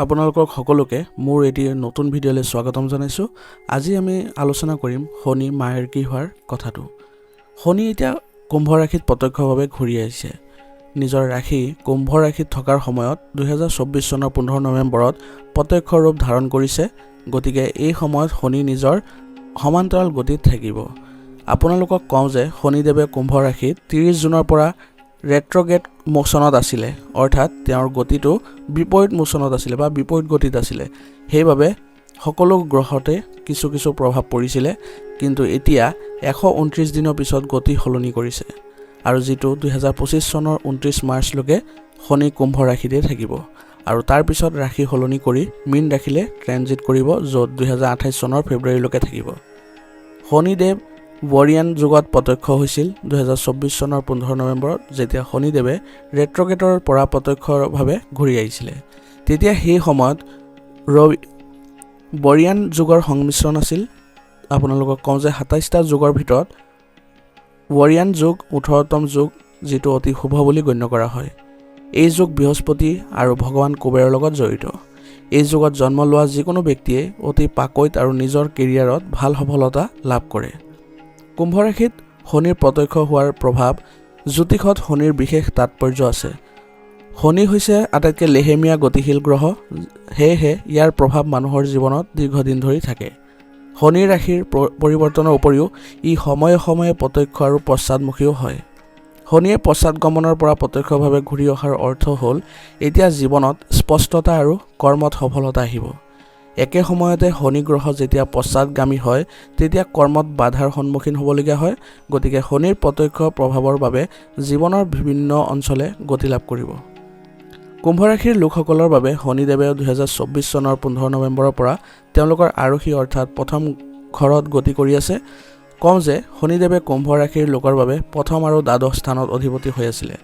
আপোনালোকক সকলোকে মোৰ এটি নতুন ভিডিঅ'লৈ স্বাগতম জনাইছো। আজি আমি আলোচনা কৰিম শনি মায়েৰ কি হোৱাৰ কথাটো। শনি এতিয়া কুম্ভ ৰাশিত প্ৰত্যক্ষভাৱে ঘূৰি আহিছে। নিজৰ ৰাশি কুম্ভ ৰাশিত থকাৰ সময়ত 2024 চনৰ 15 নৱেম্বৰত প্ৰত্যক্ষ ৰূপ ধাৰণ কৰিছে। গতিকে এই সময়ত শনি নিজৰ সমান্তৰাল গতিত থাকিব। আপোনালোকক কওঁ যে শনিদেৱে কুম্ভ ৰাশিত 30 জুনৰ পৰা ৰেট্ৰগেড মোচনত আছিলে, অৰ্থাৎ তেওঁৰ গতিটো বিপৰীত মোচনত আছিলে বা বিপৰীত গতিত আছিলে। সেইবাবে সকলো গ্ৰহতে কিছু প্ৰভাৱ পৰিছিলে, কিন্তু এতিয়া 129 দিনৰ পিছত গতি সলনি কৰিছে আৰু যিটো 2025 চনৰ 29 মাৰ্চলৈকে শনি কুম্ভ ৰাশিতে থাকিব আৰু তাৰ পিছত ৰাশি সলনি কৰি মীন ৰাশিলে ট্ৰেনজিট কৰিব, য'ত 2028 চনৰ ফেব্ৰুৱাৰীলৈকে থাকিব। শনিদেৱ বৰিয়ান যুগত প্ৰত্যক্ষ হৈছিল 2024 চনৰ 15 নৱেম্বৰত, যেতিয়া শনিদেৱে ৰেট্ৰগেটৰ পৰা প্ৰত্যক্ষভাৱে ঘূৰি আহিছিলে। তেতিয়া সেই সময়ত বৰিয়ান যুগৰ সংমিশ্ৰণ আছিল। আপোনালোকক কওঁ যে 27টা যুগৰ ভিতৰত বৰিয়ান যুগ 18তম যুগ, যিটো অতি শুভ বুলি গণ্য কৰা হয়। এই যুগ বৃহস্পতি আৰু ভগৱান কুবেৰৰ লগত জড়িত। এই যুগত জন্ম লোৱা যিকোনো ব্যক্তিয়ে অতি পাকৈত আৰু নিজৰ কেৰিয়াৰত ভাল সফলতা লাভ কৰে। কুম্ভ ৰাশিত শনিৰ প্ৰত্যক্ষ হোৱাৰ প্ৰভাৱ জ্যোতিষত শনিৰ বিশেষ তাৎপৰ্য আছে। শনি হৈছে আটাইতকৈ লেহেমীয়া গতিশীল গ্ৰহ, সেয়েহে ইয়াৰ প্ৰভাৱ মানুহৰ জীৱনত দীৰ্ঘদিন ধৰি থাকে। শনিৰ ৰাশিৰ পৰিৱৰ্তনৰ উপৰিও ই সময়ে সময়ে প্ৰত্যক্ষ আৰু পশ্চাদমুখীও হয়। শনিয়ে পশ্চাদগমনৰ পৰা প্ৰত্যক্ষভাৱে ঘূৰি অহাৰ অৰ্থ হ'ল এতিয়া জীৱনত স্পষ্টতা আৰু কৰ্মত সফলতা আহিব। একে সময়তে শনি গ্ৰহ যেতিয়া পশ্চাদগামী হয়, তেতিয়া কৰ্মত বাধাৰ সন্মুখীন হ'বলগীয়া হয়। গতিকে শনিৰ প্ৰত্যক্ষ প্ৰভাৱৰ বাবে জীৱনৰ বিভিন্ন অঞ্চলে গতি লাভ কৰিব। কুম্ভ ৰাশিৰ লোকসকলৰ বাবে শনিদেৱে 2024 চনৰ 15 নৱেম্বৰৰ পৰা তেওঁলোকৰ আৰসী অৰ্থাৎ প্ৰথম ঘৰত গতি কৰি আছে। কওঁ যে শনিদেৱে কুম্ভ ৰাশিৰ লোকৰ বাবে প্ৰথম আৰু দ্বাদশ স্থানত অধিপতি হৈ আছিলে।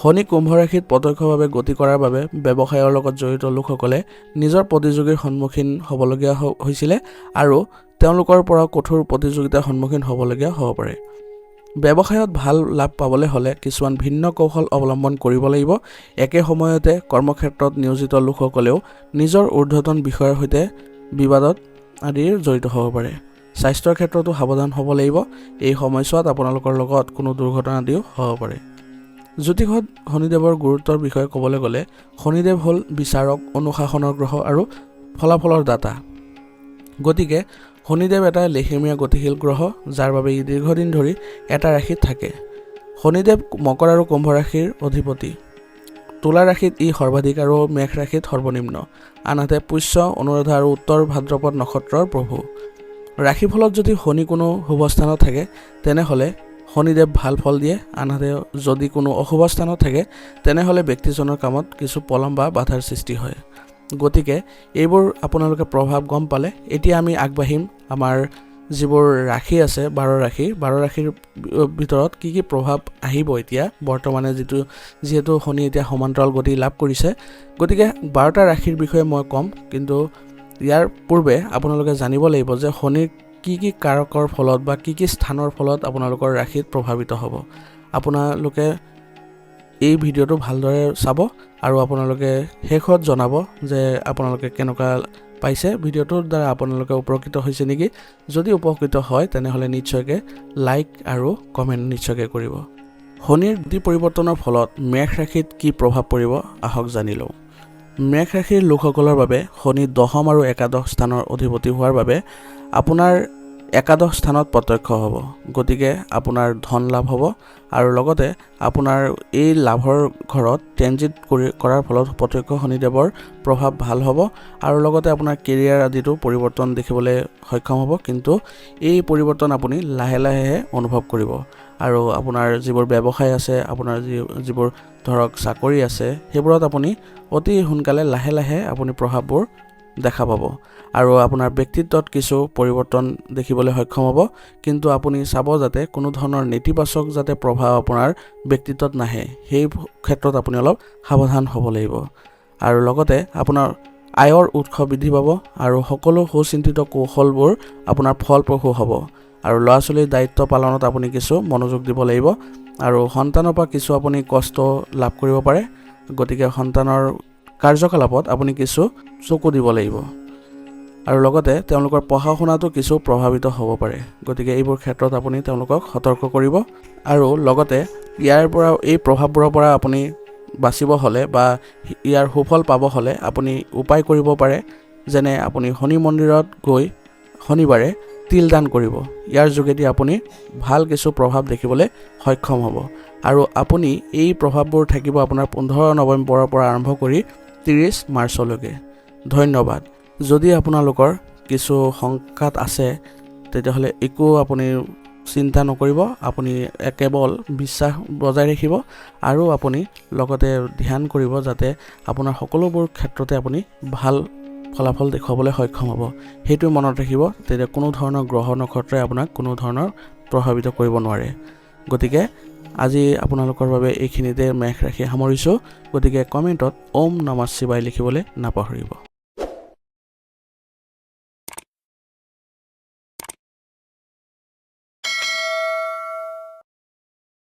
শনি কুম্ভ ৰাশিত প্ৰত্যক্ষভাৱে গতি কৰাৰ বাবে ব্যৱসায়ৰ লগত জড়িত লোকসকলে নিজৰ প্ৰতিযোগীৰ সন্মুখীন হ'বলগীয়া হৈছিলে আৰু তেওঁলোকৰ পৰা কঠোৰ প্ৰতিযোগিতাৰ সন্মুখীন হ'বলগীয়া হ'ব পাৰে। ব্যৱসায়ত ভাল লাভ পাবলৈ হ'লে কিছুমান ভিন্ন কৌশল অৱলম্বন কৰিব লাগিব। একে সময়তে কৰ্মক্ষেত্ৰত নিয়োজিত লোকসকলেও নিজৰ ঊৰ্ধ্বতন বিষয়ৰ সৈতে বিবাদত আদিৰ জড়িত হ'ব পাৰে। স্বাস্থ্যৰ ক্ষেত্ৰতো সাৱধান হ'ব লাগিব। এই সময়ছোৱাত আপোনালোকৰ লগত কোনো দুৰ্ঘটনা আদিও হ'ব পাৰে। জ্যোতিষত শনিদেৱৰ গুৰুত্বৰ বিষয়ে ক'বলৈ গ'লে শনিদেৱ হ'ল বিচাৰক, অনুশাসনৰ গ্ৰহ আৰু ফলাফলৰ দাতা। গতিকে শনিদেৱ এটা লেহেমীয়া গতিশীল গ্ৰহ, যাৰ বাবে ই দীৰ্ঘদিন ধৰি এটা ৰাশিত থাকে। শনিদেৱ মকৰ আৰু কুম্ভ ৰাশিৰ অধিপতি। তুলা ৰাশিত ই সৰ্বাধিক আৰু মেঘ ৰাশিত সৰ্বনিম্ন, আনহাতে পুষ্য, অনুৰাধা আৰু উত্তৰ ভাদ্ৰপদ নক্ষত্ৰৰ প্ৰভু। ৰাশিফলত যদি শনি কোনো শুভ স্থানত থাকে তেনেহ'লে শনিদেৱ ভাল ফল দিয়ে, আনহাতে যদি কোনো অশুভ স্থানত থাকে তেনেহ'লে ব্যক্তিজনৰ কামত কিছু পলম বা বাধাৰ সৃষ্টি হয়। গতিকে এইবোৰ আপোনালোকে প্ৰভাৱ গম পালে। এতিয়া আমি আগবাঢ়িম আমাৰ যিবোৰ ৰাশি আছে, 12 ৰাশিৰ ভিতৰত কি প্ৰভাৱ আহিব এতিয়া বৰ্তমানে যিহেতু শনি এতিয়া সমান্তৰাল গতি লাভ কৰিছে। গতিকে 12টা ৰাশিৰ বিষয়ে মই ক'ম, কিন্তু ইয়াৰ পূৰ্বে আপোনালোকে জানিব লাগিব যে শনিৰ কি কাৰকৰ ফলত বা কি স্থানৰ ফলত আপোনালোকৰ ৰাশিত প্ৰভাৱিত হ'ব। আপোনালোকে এই ভিডিঅ'টো ভালদৰে চাব আৰু আপোনালোকে শেষত জনাব যে আপোনালোকে কেনেকুৱা পাইছে, ভিডিঅ'টোৰ দ্বাৰা আপোনালোকে উপকৃত হৈছে নেকি। যদি উপকৃত হয় তেনেহ'লে নিশ্চয়কৈ লাইক আৰু কমেণ্ট নিশ্চয়কৈ কৰিব। শনিৰ গতি পৰিৱৰ্তনৰ ফলত মেঘ ৰাশিত কি প্ৰভাৱ পৰিব আহক জানি লওঁ। মেঘ ৰাশিৰ লোকসকলৰ বাবে শনি 10ম আৰু একাদশ স্থানৰ অধিপতি হোৱাৰ বাবে আপোনাৰ একাদশ স্থানত প্ৰত্যক্ষ হ'ব। গতিকে আপোনাৰ ধন লাভ হ'ব আৰু লগতে আপোনাৰ এই লাভৰ ঘৰত ট্ৰেনজিট কৰাৰ ফলত প্ৰত্যক্ষ শনিদেৱৰ প্ৰভাৱ ভাল হ'ব আৰু লগতে আপোনাৰ কেৰিয়াৰ আদিতো পৰিৱৰ্তন দেখিবলৈ সক্ষম হ'ব। কিন্তু এই পৰিৱৰ্তন আপুনি লাহে লাহেহে অনুভৱ কৰিব আৰু আপোনাৰ যিবোৰ ব্যৱসায় আছে, আপোনাৰ যিবোৰ ধৰক চাকৰি আছে, সেইবোৰত আপুনি অতি সোনকালে লাহে লাহে আপুনি প্ৰভাৱবোৰ দেখা পাব আৰু আপোনাৰ ব্যক্তিত্বত কিছু পৰিৱৰ্তন দেখিবলৈ সক্ষম হ'ব। কিন্তু আপুনি চাব যাতে কোনো ধৰণৰ নেতিবাচক যাতে প্ৰভাৱ আপোনাৰ ব্যক্তিত্বত নাহে, সেই ক্ষেত্ৰত আপুনি অলপ সাৱধান হ'ব লাগিব। আৰু লগতে আপোনাৰ আয়ৰ উৎস বৃদ্ধি পাব আৰু সকলো সুচিন্তিত কৌশলবোৰ আপোনাৰ ফলপ্ৰসূ হ'ব আৰু ল'ৰা ছোৱালীৰ দায়িত্ব পালনত আপুনি কিছু মনোযোগ দিব লাগিব আৰু সন্তানৰ পৰা কিছু আপুনি কষ্ট লাভ কৰিব পাৰে। গতিকে সন্তানৰ কাৰ্যকলাপত আপুনি কিছু চকু দিব লাগিব আৰু লগতে তেওঁলোকৰ পঢ়া শুনাটো কিছু প্ৰভাৱিত হ'ব পাৰে গতিকে এইবোৰ ক্ষেত্ৰত আপুনি তেওঁলোকক সতৰ্ক কৰিব আৰু লগতে এই প্ৰভাৱবোৰৰ পৰা আপুনি বাচিব হ'লে বা ইয়াৰ সুফল পাব হ'লে আপুনি উপায় কৰিব পাৰে যেনে আপুনি শনি মন্দিৰত গৈ শনিবাৰে তিল দান কৰিব ইয়াৰ যোগেদি আপুনি ভাল কিছু প্ৰভাৱ দেখিবলৈ সক্ষম হ'ব আৰু আপুনি এই প্ৰভাৱবোৰ থাকিব আপোনাৰ 15 নৱেম্বৰৰ পৰা আৰম্ভ কৰি 30 মাৰ্চলৈকে ধন্যবাদ যদি আপোনালোকৰ কিছু শংকাত আছে তেতিয়াহ'লে একো আপুনি চিন্তা নকৰিব আপুনি কেৱল বিশ্বাস বজাই ৰাখিব আৰু আপুনি লগতে ধ্যান কৰিব যাতে আপোনাৰ সকলোবোৰ ক্ষেত্ৰতে আপুনি ভাল ফলাফল দেখুৱাবলৈ সক্ষম হ'ব সেইটো মনত ৰাখিব তেতিয়া কোনো ধৰণৰ গ্ৰহ নক্ষত্ৰই আপোনাক কোনো ধৰণৰ প্ৰভাৱিত কৰিব নোৱাৰে গতিকে আজি আপোনালোকৰ বাবে এইখিনিতে মেঘ ৰাখি সামৰিছোঁ গতিকে কমেণ্টত ওম নমঃ শিৱায় লিখিবলৈ নাপাহৰিব